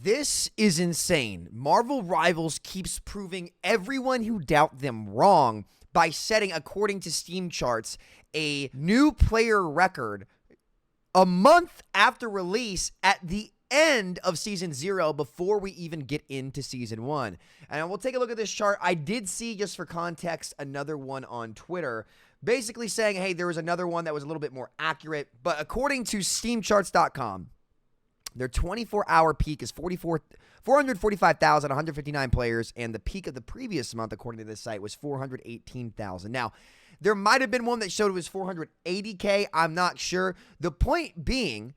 This is insane. Marvel Rivals keeps proving everyone who doubt them wrong by setting, according to Steam charts, a new player record a month after release at the end of Season 0 before we even get into Season 1. And we'll take a look at this chart. I did see, just for context, another one on Twitter basically saying, hey, there was another one that was a little bit more accurate. But according to SteamCharts.com, their 24-hour peak is 445,159 players, and the peak of the previous month, according to this site, was 418,000. Now, there might have been one that showed it was 480K. I'm not sure. The point being,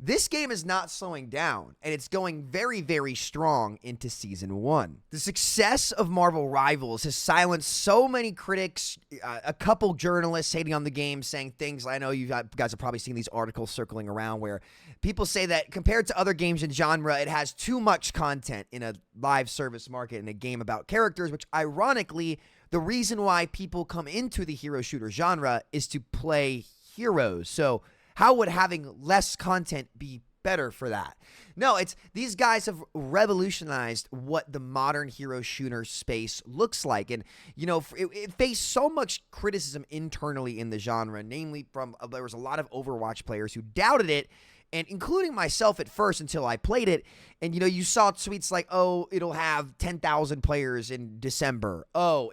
this game is not slowing down, and it's going very, very strong into Season 1. The success of Marvel Rivals has silenced so many critics, a couple journalists hating on the game, saying things, I know you guys have probably seen these articles circling around where people say that compared to other games in genre, it has too much content in a live service market in a game about characters, which ironically, the reason why people come into the hero shooter genre is to play heroes. So how would having less content be better for that? No, it's these guys have revolutionized what the modern hero shooter space looks like. And, you know, it faced so much criticism internally in the genre, namely from there was a lot of Overwatch players who doubted it, and including myself at first until I played it. And, you know, you saw tweets like, oh, it'll have 10,000 players in December. Oh,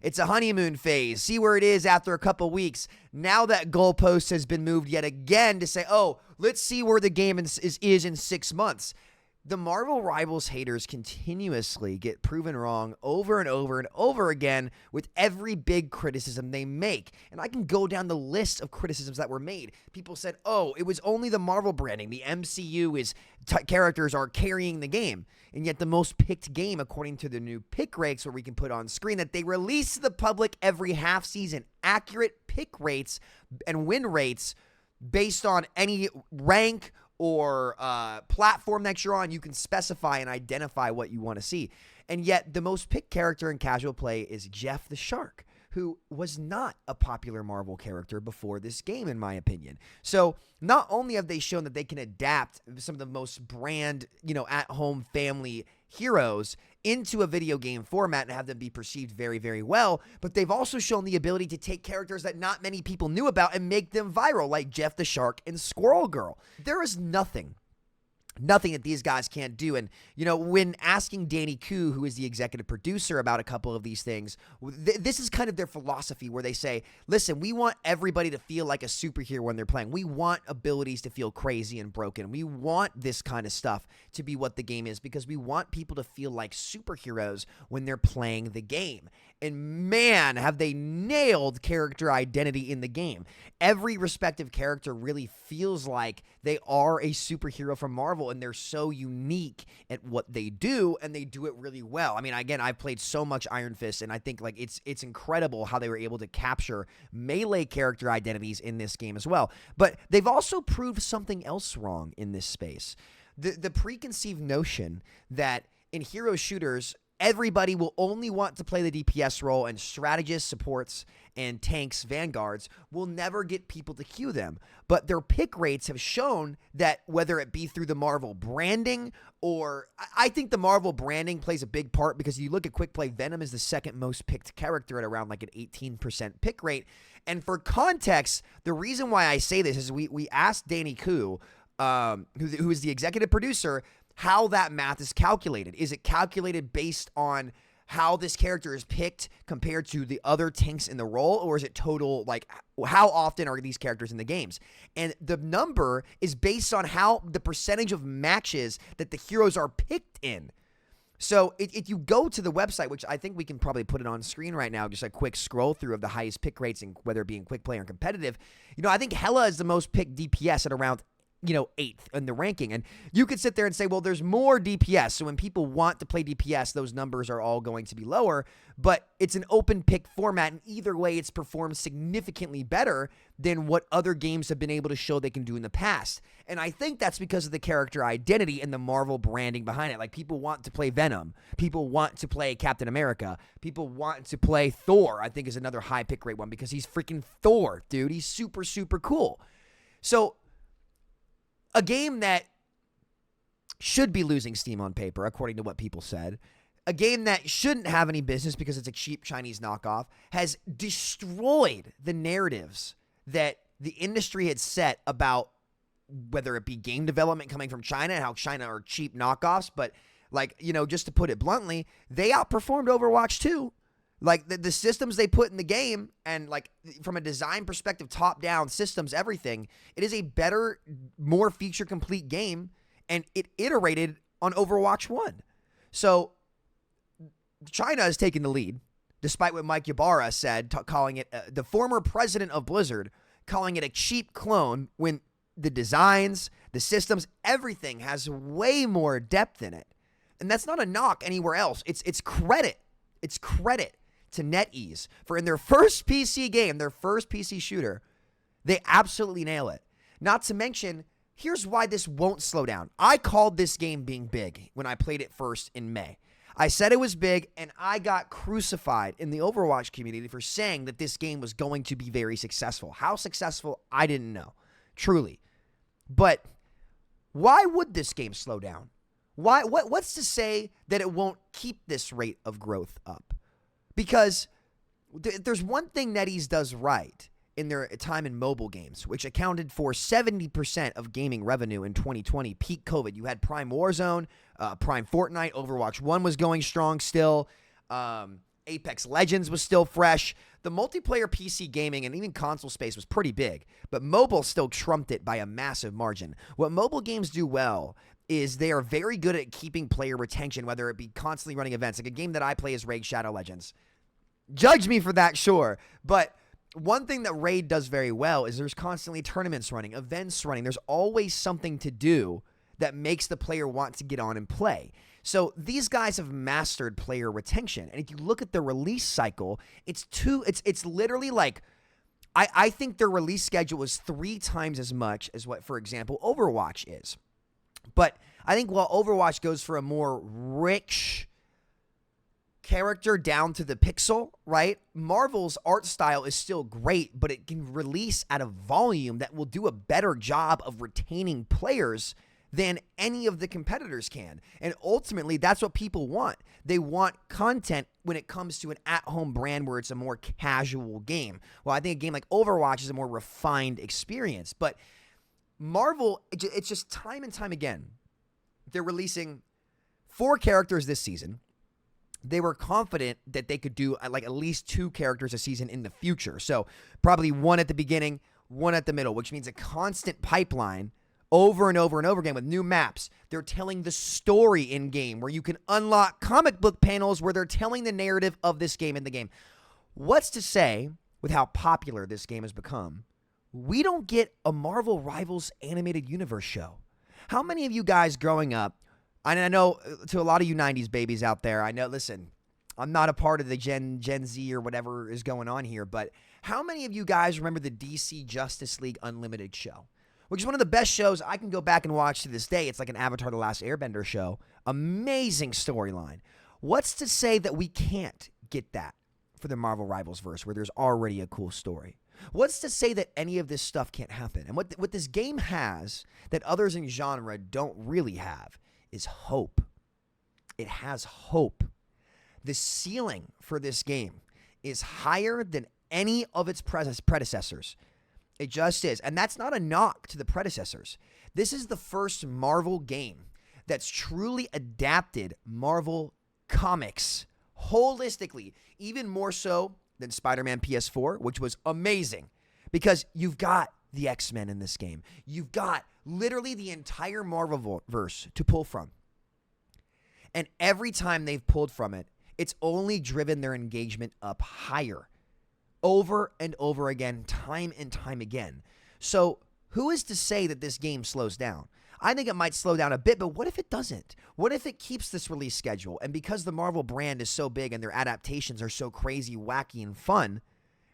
it's a honeymoon phase. See where it is after a couple weeks. Now that goalpost has been moved yet again to say, oh, let's see where the game is in 6 months. The Marvel Rivals haters continuously get proven wrong over and over and over again with every big criticism they make. And I can go down the list of criticisms that were made. People said, oh, it was only the Marvel branding. The MCU characters are carrying the game. And yet the most picked game, according to the new pick rates, where we can put on screen, that they release to the public every half season, accurate pick rates and win rates based on any rank or platform that you're on. You can specify and identify what you want to see. And yet the most picked character in casual play is Jeff the Shark, who was not a popular Marvel character before this game, in my opinion. So not only have they shown that they can adapt some of the most brand, at-home family heroes into a video game format and have them be perceived very, very well, but they've also shown the ability to take characters that not many people knew about and make them viral, like Jeff the Shark and Squirrel Girl. There is nothing that these guys can't do. And, when asking Danny Koo, who is the executive producer, about a couple of these things, this is kind of their philosophy, where they say, listen, we want everybody to feel like a superhero when they're playing. We want abilities to feel crazy and broken. We want this kind of stuff to be what the game is, because we want people to feel like superheroes when they're playing the game. And man, have they nailed character identity in the game. Every respective character really feels like they are a superhero from Marvel, and they're so unique at what they do, and they do it really well. I mean, again, I've played so much Iron Fist, and I think it's incredible how they were able to capture melee character identities in this game as well. But they've also proved something else wrong in this space. The preconceived notion that in hero shooters, everybody will only want to play the DPS role, and strategists, supports, and tanks, vanguards will never get people to queue them. But their pick rates have shown that, whether it be through the Marvel branding, or I think the Marvel branding plays a big part, because you look at Quick Play, Venom is the second most picked character at around like an 18% pick rate. And for context, the reason why I say this is we asked Danny Koo, who is the executive producer, how that math is calculated. Is it calculated based on how this character is picked compared to the other tanks in the role, or is it total, like, how often are these characters in the games? And the number is based on how the percentage of matches that the heroes are picked in. So if you go to the website, which I think we can probably put it on screen right now, just a quick scroll through of the highest pick rates, and whether it be in quick play or competitive, I think Hela is the most picked DPS at around 8th in the ranking. And you could sit there and say, well, there's more DPS. So when people want to play DPS, those numbers are all going to be lower. But it's an open pick format, and either way, it's performed significantly better than what other games have been able to show they can do in the past. And I think that's because of the character identity and the Marvel branding behind it. Like, people want to play Venom. People want to play Captain America. People want to play Thor, I think, is another high pick rate one, because he's freaking Thor, dude. He's super, super cool. So a game that should be losing steam on paper, according to what people said. A game that shouldn't have any business because it's a cheap Chinese knockoff has destroyed the narratives that the industry had set about whether it be game development coming from China and how China are cheap knockoffs. But, like, you know, just to put it bluntly, they outperformed Overwatch 2. Like, the systems they put in the game and, like, from a design perspective, top-down systems, everything, it is a better, more feature-complete game, and it iterated on Overwatch 1. So China has taken the lead, despite what Mike Ybarra said, calling it the former president of Blizzard, calling it a cheap clone when the designs, the systems, everything has way more depth in it. And that's not a knock anywhere else. It's credit. It's credit to NetEase for in their first PC game, their first PC shooter, they absolutely nail it. Not to mention, here's why this won't slow down. I called this game being big when I played it first in May. I said it was big, and I got crucified in the Overwatch community for saying that this game was going to be very successful. How successful, I didn't know, truly. But why would this game slow down? What's to say that it won't keep this rate of growth up? Because there's one thing NetEase does right in their time in mobile games, which accounted for 70% of gaming revenue in 2020, peak COVID. You had Prime Warzone, Prime Fortnite, Overwatch 1 was going strong still, Apex Legends was still fresh. The multiplayer PC gaming and even console space was pretty big, but mobile still trumped it by a massive margin. What mobile games do well is they are very good at keeping player retention, whether it be constantly running events. Like a game that I play is Raid Shadow Legends. Judge me for that, sure, but one thing that Raid does very well is there's constantly tournaments running, events running. There's always something to do that makes the player want to get on and play. So these guys have mastered player retention. And if you look at the release cycle, it's literally like, I think their release schedule is 3 times as much as what, for example, Overwatch is. But I think while Overwatch goes for a more rich character down to the pixel, right? Marvel's art style is still great, but it can release at a volume that will do a better job of retaining players than any of the competitors can. And ultimately, that's what people want. They want content when it comes to an at-home brand where it's a more casual game. Well, I think a game like Overwatch is a more refined experience. But Marvel, it's just time and time again, they're releasing 4 characters this season. They were confident that they could do like at least 2 characters a season in the future. So probably 1 at the beginning, 1 at the middle, which means a constant pipeline over and over and over again with new maps. They're telling the story in game where you can unlock comic book panels where they're telling the narrative of this game in the game. What's to say, with how popular this game has become, we don't get a Marvel Rivals animated universe show? How many of you guys growing up, and I know to a lot of you 90s babies out there, I know, listen, I'm not a part of the Gen Z or whatever is going on here, but how many of you guys remember the DC Justice League Unlimited show? Which is one of the best shows I can go back and watch to this day. It's like an Avatar The Last Airbender show. Amazing storyline. What's to say that we can't get that for the Marvel Rivals verse where there's already a cool story? What's to say that any of this stuff can't happen? And what this game has that others in genre don't really have is hope. It has hope. The ceiling for this game is higher than any of its predecessors. It just is. And that's not a knock to the predecessors. This is the first Marvel game that's truly adapted Marvel comics holistically, even more so than Spider-Man PS4, which was amazing because you've got the X-Men in this game. You've got literally the entire Marvel-verse to pull from. And every time they've pulled from it, it's only driven their engagement up higher. Over and over again, time and time again. So who is to say that this game slows down? I think it might slow down a bit, but what if it doesn't? What if it keeps this release schedule? And because the Marvel brand is so big and their adaptations are so crazy, wacky, and fun,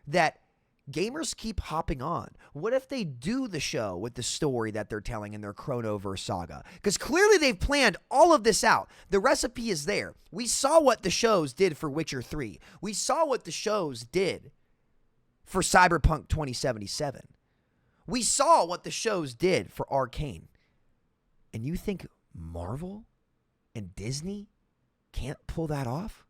that gamers keep hopping on. What if they do the show with the story that they're telling in their Chronoverse saga? Because clearly they've planned all of this out. The recipe is there. We saw what the shows did for Witcher 3. We saw what the shows did for Cyberpunk 2077. We saw what the shows did for Arcane. And you think Marvel and Disney can't pull that off?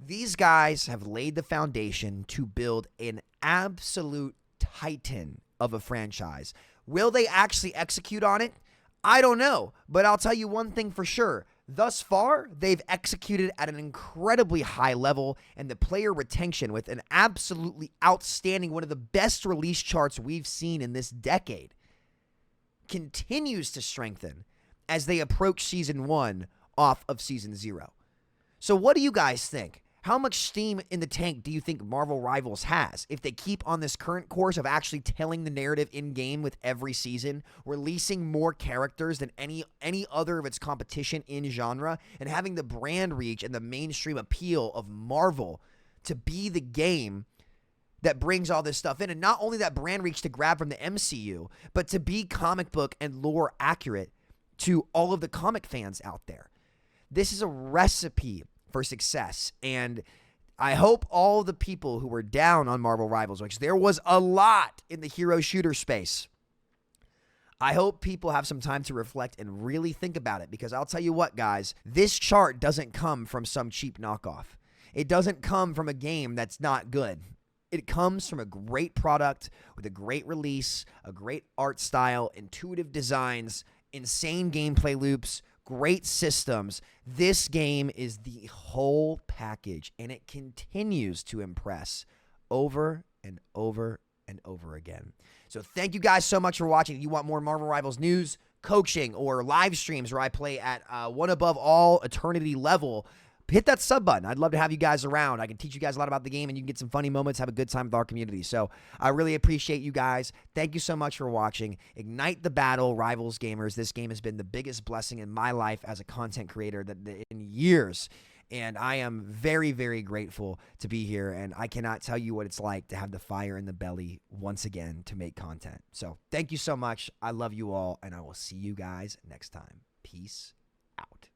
These guys have laid the foundation to build an absolute titan of a franchise. Will they actually execute on it? I don't know, but I'll tell you one thing for sure. Thus far, they've executed at an incredibly high level, and the player retention with an absolutely outstanding, one of the best release charts we've seen in this decade, continues to strengthen as they approach Season 1 off of Season 0. So what do you guys think? How much steam in the tank do you think Marvel Rivals has if they keep on this current course of actually telling the narrative in-game with every season, releasing more characters than any other of its competition in genre, and having the brand reach and the mainstream appeal of Marvel to be the game that brings all this stuff in? And not only that brand reach to grab from the MCU, but to be comic book and lore accurate to all of the comic fans out there. This is a recipe for success, and I hope all the people who were down on Marvel Rivals, which there was a lot in the hero shooter space, I hope people have some time to reflect and really think about it, because I'll tell you what, guys, this chart doesn't come from some cheap knockoff. It doesn't come from a game that's not good. It comes from a great product with a great release, a great art style, intuitive designs, insane gameplay loops, great systems. This game is the whole package, and it continues to impress over and over and over again. So thank you guys so much for watching. If you want more Marvel Rivals news, coaching, or live streams where I play at one above all eternity level, hit that sub button. I'd love to have you guys around. I can teach you guys a lot about the game, and you can get some funny moments, have a good time with our community. So I really appreciate you guys. Thank you so much for watching. Ignite the battle, Rivals gamers. This game has been the biggest blessing in my life as a content creator in years, and I am very, very grateful to be here, and I cannot tell you what it's like to have the fire in the belly once again to make content. So thank you so much. I love you all, and I will see you guys next time. Peace out.